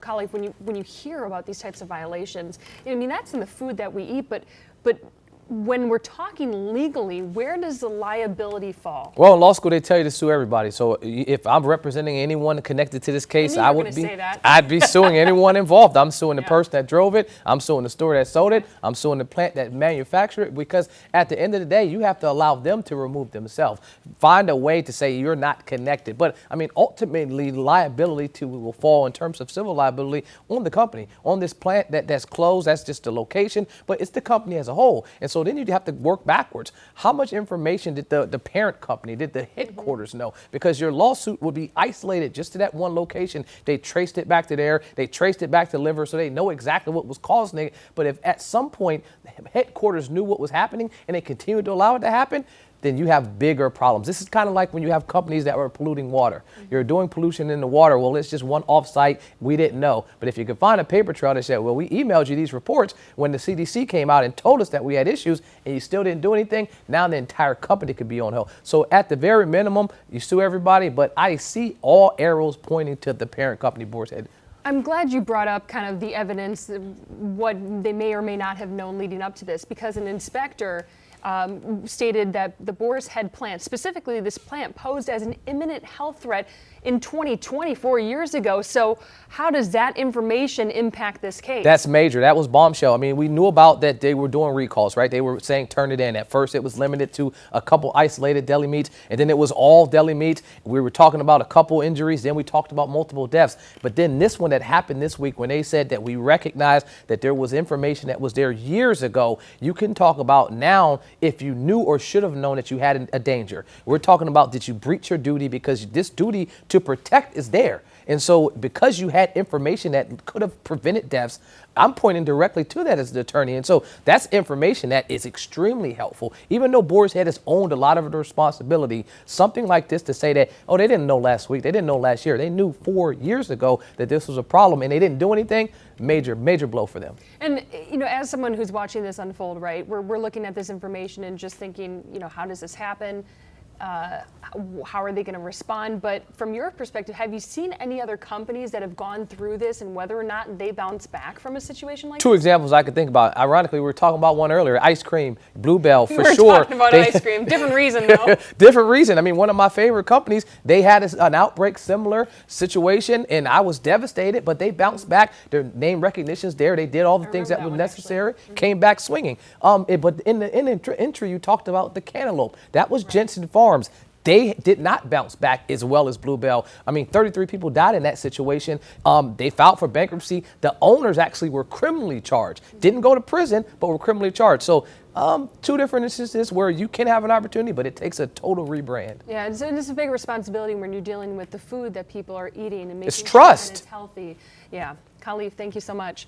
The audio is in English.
Colleague, when you hear about these types of violations, I mean, that's in the food that we eat, but when we're talking legally, where does the liability fall? Well, in law school, they tell you to sue everybody. So if I'm representing anyone connected to this case, I'd be suing anyone involved. I'm suing the person that drove it. I'm suing the store that sold it. I'm suing the plant that manufactured it, because at the end of the day, you have to allow them to remove themselves. Find a way to say you're not connected. But I mean, ultimately, liability will fall in terms of civil liability on the company, on this plant that's closed. That's just the location, but it's the company as a whole. And so then you'd have to work backwards. How much information did the parent company, did the headquarters know? Because your lawsuit would be isolated just to that one location. They traced it back to there. They traced it back to liver, so they know exactly what was causing it. But if at some point the headquarters knew what was happening and they continued to allow it to happen, then you have bigger problems. This is kind of like when you have companies that were polluting water. You're doing pollution in the water. Well, it's just one offsite. We didn't know. But if you could find a paper trail that said, well, we emailed you these reports when the CDC came out and told us that we had issues and you still didn't do anything, now the entire company could be on hold. So at the very minimum, you sue everybody, but I see all arrows pointing to the parent company, Boar's Head. I'm glad you brought up kind of the evidence, what they may or may not have known leading up to this, because an inspector stated that the Boar's Head plant, specifically this plant, posed as an imminent health threat in 2020, 4 years ago. So how does that information impact this case? That's major. That was bombshell. I mean, we knew about that they were doing recalls, right? They were saying turn it in. At first, it was limited to a couple isolated deli meats, and then it was all deli meats. We were talking about a couple injuries. Then we talked about multiple deaths. But then this one that happened this week, when they said that we recognized that there was information that was there years ago, you can talk about now if you knew or should have known that you had a danger. We're talking about, did you breach your duty? Because this duty to protect is there. And so because you had information that could have prevented deaths, I'm pointing directly to that as the attorney. And so that's information that is extremely helpful. Even though Boar's Head has owned a lot of the responsibility, something like this to say that, oh, they didn't know last week, they didn't know last year, they knew 4 years ago that this was a problem and they didn't do anything, major blow for them. And, you know, as someone who's watching this unfold, right, we're looking at this information and just thinking, you know, how does this happen? How are they going to respond? But from your perspective, have you seen any other companies that have gone through this and whether or not they bounce back from a situation like this? Two examples I could think about. Ironically, we were talking about one earlier, ice cream, Bluebell, for sure. We were talking about ice cream. Different reason, though. Different reason. I mean, one of my favorite companies, they had an outbreak, similar situation, and I was devastated, but they bounced back. Their name recognition's there. They did all the things that were necessary, came back swinging. But in the entry, you talked about the cantaloupe. That was Jensen Farms. They did not bounce back as well as Bluebell. I mean, 33 people died in that situation. They filed for bankruptcy. The owners actually were criminally charged. Didn't go to prison, but were criminally charged. So two different instances where you can have an opportunity, but it takes a total rebrand. Yeah, it's a big responsibility when you're dealing with the food that people are eating and making sure that it's healthy. Yeah, Khalif, thank you so much.